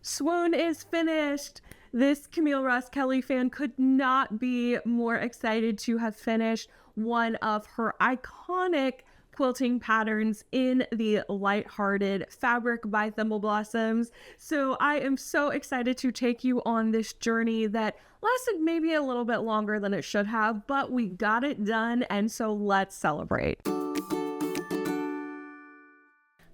Swoon is finished. This Camille Roskelley fan could not be more excited to have finished one of her iconic quilting patterns in the Lighthearted fabric by Thimble Blossoms. So I am so excited to take you on this journey that lasted maybe a little bit longer than it should have, but we got it done, and so let's celebrate.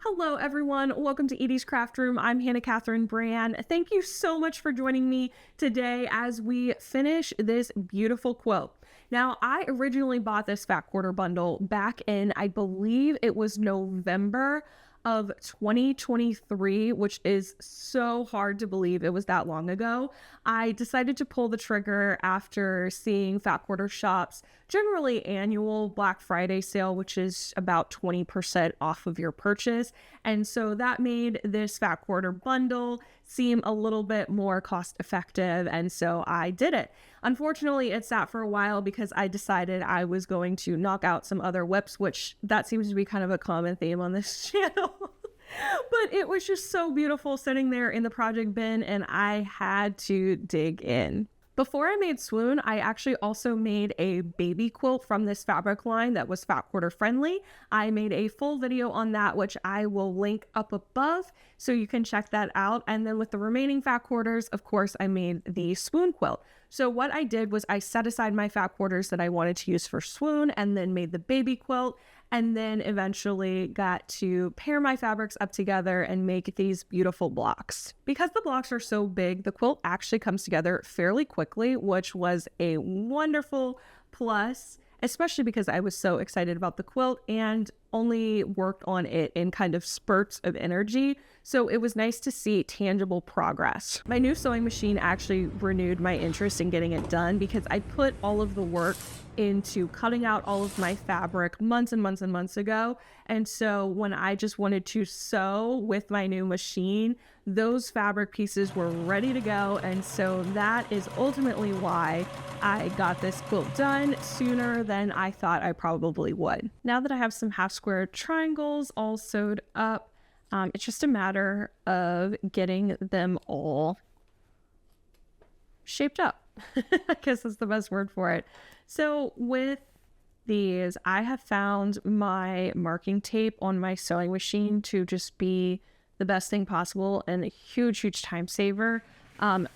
Hello everyone, welcome to Eaddy's Craft Room. I'm Hannah Catherine Brand. Thank you so much for joining me today as we finish this beautiful quilt. Now, I originally bought this fat quarter bundle back in, I believe it was November of 2023, which is so hard to believe it was that long ago. I decided to pull the trigger after seeing fat quarter shops generally annual Black Friday sale, which is about 20% off of your purchase. And so that made this fat quarter bundle seem a little bit more cost effective. And so I did it. Unfortunately, it sat for a while because I decided I was going to knock out some other whips, which that seems to be kind of a common theme on this channel. But it was just so beautiful sitting there in the project bin, and I had to dig in. Before I made Swoon, I actually also made a baby quilt from this fabric line that was fat quarter friendly. I made a full video on that, which I will link up above, so you can check that out. And then with the remaining fat quarters, of course, I made the Swoon quilt. So what I did was I set aside my fat quarters that I wanted to use for Swoon and then made the baby quilt, and then eventually got to pair my fabrics up together and make these beautiful blocks. Because the blocks are so big, the quilt actually comes together fairly quickly, which was a wonderful plus, especially because I was so excited about the quilt and only worked on it in kind of spurts of energy. So it was nice to see tangible progress. My new sewing machine actually renewed my interest in getting it done because I put all of the work into cutting out all of my fabric months and months and months ago. And so when I just wanted to sew with my new machine, those fabric pieces were ready to go. And so that is ultimately why I got this quilt done sooner than I thought I probably would. Now that I have some half square triangles all sewed up, it's just a matter of getting them all shaped up. I guess that's the best word for it. So with these, I have found my marking tape on my sewing machine to just be the best thing possible and a huge, huge time saver.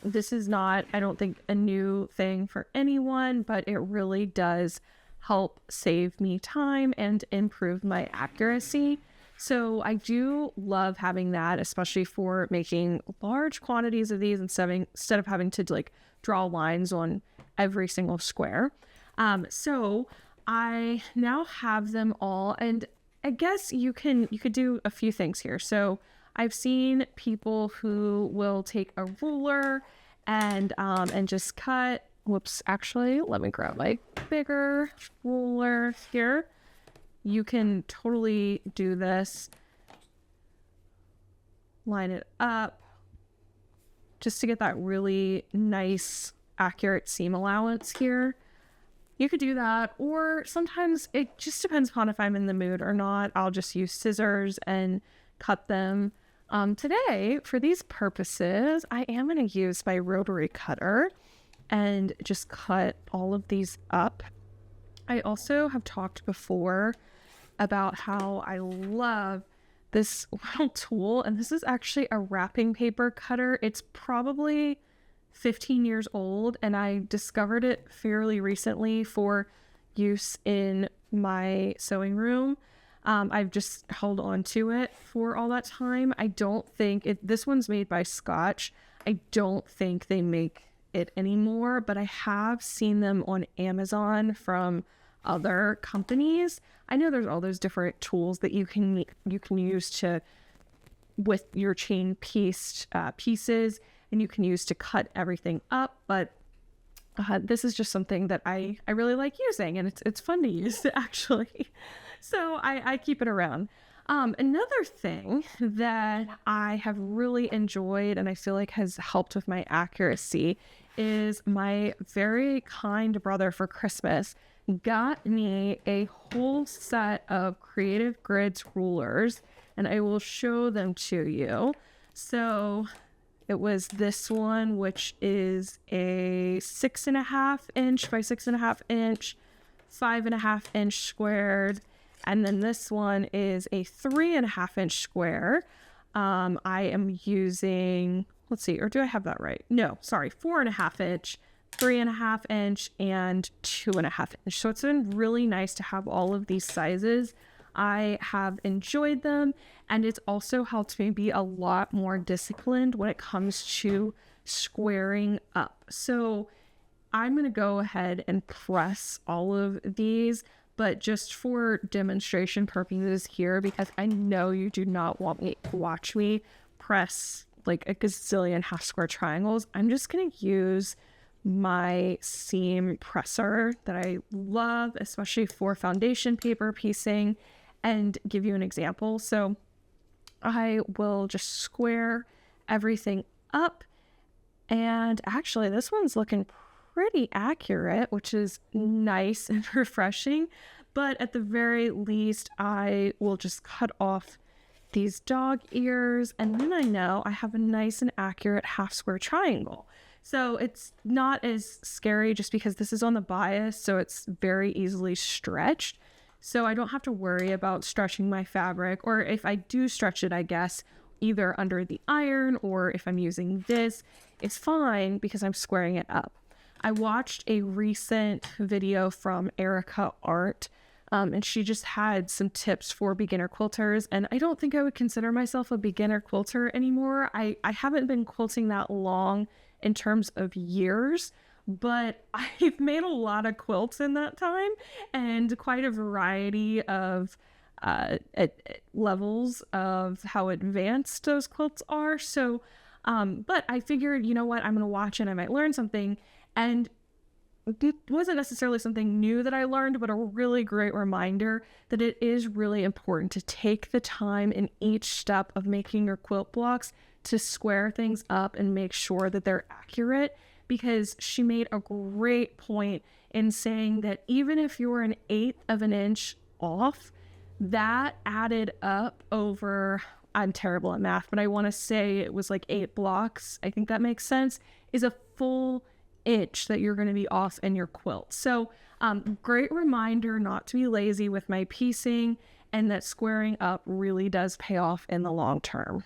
This is not, I don't think, a new thing for anyone, but it really does help save me time and improve my accuracy. So I do love having that, especially for making large quantities of these instead of having to like draw lines on every single square. So I now have them all, and I guess you could do a few things here. So I've seen people who will take a ruler and just cut. Whoops, actually, let me grab my bigger ruler here. You can totally do this. Line it up just to get that really nice, accurate seam allowance here. You could do that, or sometimes it just depends upon if I'm in the mood or not. I'll just use scissors and cut them. Today, for these purposes, I am going to use my rotary cutter and just cut all of these up. I also have talked before about how I love this little tool, and this is actually a wrapping paper cutter. It's probably 15 years old, and I discovered it fairly recently for use in my sewing room. I've just held on to it for all that time. I don't think this one's made by Scotch. I don't think they make it anymore, but I have seen them on Amazon from other companies. I know there's all those different tools that you can use to with your chain pieced pieces, and you can use to cut everything up, but this is just something that I really like using, and it's fun to use actually. So I keep it around. Another thing that I have really enjoyed and I feel like has helped with my accuracy is my very kind brother for Christmas got me a whole set of Creative Grids rulers, and I will show them to you. So It was this one, which is a 6.5 inch by 6.5 inch, 5.5 inch squared. And then this one is a 3.5 inch square. I am using, let's see, or do I have that right? No, sorry, 4.5 inch, 3.5 inch, and 2.5 inch. So it's been really nice to have all of these sizes. I have enjoyed them, and it's also helped me be a lot more disciplined when it comes to squaring up. So I'm going to go ahead and press all of these, but just for demonstration purposes here, because I know you do not want me to watch me press like a gazillion half square triangles. I'm just going to use my seam presser that I love, especially for foundation paper piecing, and give you an example. So I will just square everything up, and actually this one's looking pretty accurate, which is nice and refreshing. But at the very least, I will just cut off these dog ears, and then I know I have a nice and accurate half square triangle. So it's not as scary just because this is on the bias, so it's very easily stretched. So I don't have to worry about stretching my fabric, or if I do stretch it, I guess, either under the iron or if I'm using this, it's fine because I'm squaring it up. I watched a recent video from Erica Art, and she just had some tips for beginner quilters, and I don't think I would consider myself a beginner quilter anymore. I haven't been quilting that long in terms of years, but I've made a lot of quilts in that time, and quite a variety of levels of how advanced those quilts are. So, but I figured, you know what, I'm going to watch and I might learn something. And it wasn't necessarily something new that I learned, but a really great reminder that it is really important to take the time in each step of making your quilt blocks to square things up and make sure that they're accurate, because she made a great point in saying that even if you're an 1/8 of an inch off, that added up over, I'm terrible at math, but I want to say it was like 8 blocks, I think that makes sense, is a full inch that you're going to be off in your quilt. So great reminder not to be lazy with my piecing, and that squaring up really does pay off in the long term.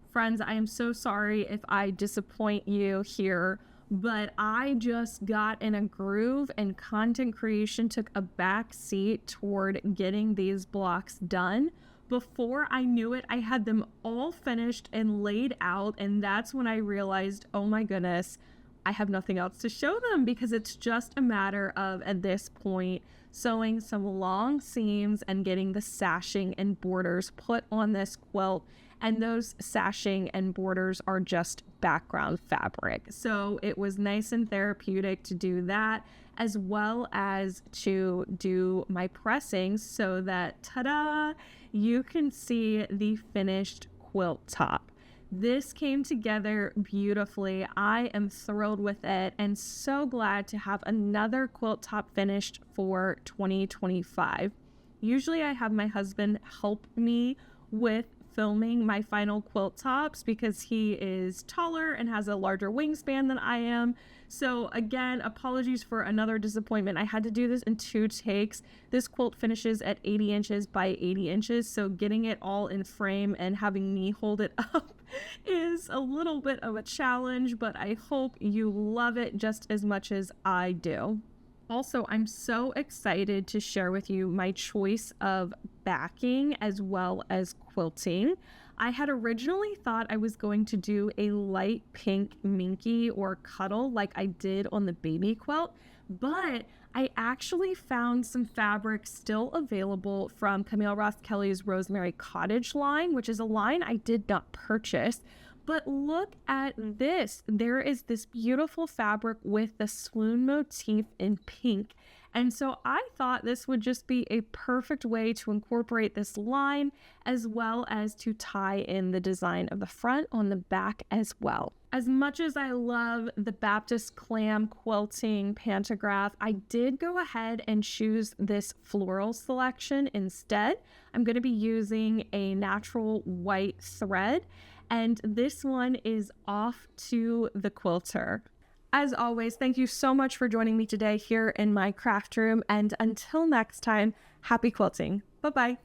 Friends, I am so sorry if I disappoint you here, but I just got in a groove and content creation took a back seat toward getting these blocks done. Before I knew it, I had them all finished and laid out, and that's when I realized, oh my goodness, I have nothing else to show them, because it's just a matter of, at this point, sewing some long seams and getting the sashing and borders put on this quilt. And those sashing and borders are just background fabric. So it was nice and therapeutic to do that, as well as to do my pressing so that, ta-da, you can see the finished quilt top. This came together beautifully. I am thrilled with it and so glad to have another quilt top finished for 2025. Usually I have my husband help me with filming my final quilt tops because he is taller and has a larger wingspan than I am. So again, apologies for another disappointment. I had to do this in 2 takes. This quilt finishes at 80 inches by 80 inches. So getting it all in frame and having me hold it up is a little bit of a challenge, but I hope you love it just as much as I do. Also, I'm so excited to share with you my choice of backing as well as quilting. I had originally thought I was going to do a light pink minky or cuddle like I did on the baby quilt, but I actually found some fabric still available from Camille Roskelley's Rosemary Cottage line, which is a line I did not purchase. But look at this. There is this beautiful fabric with the swoon motif in pink. And so I thought this would just be a perfect way to incorporate this line, as well as to tie in the design of the front on the back as well. As much as I love the Baptist Clam Quilting Pantograph, I did go ahead and choose this floral selection instead. I'm going to be using a natural white thread. and this one is off to the quilter. As always, thank you so much for joining me today here in my craft room, and until next time, happy quilting. Bye-bye.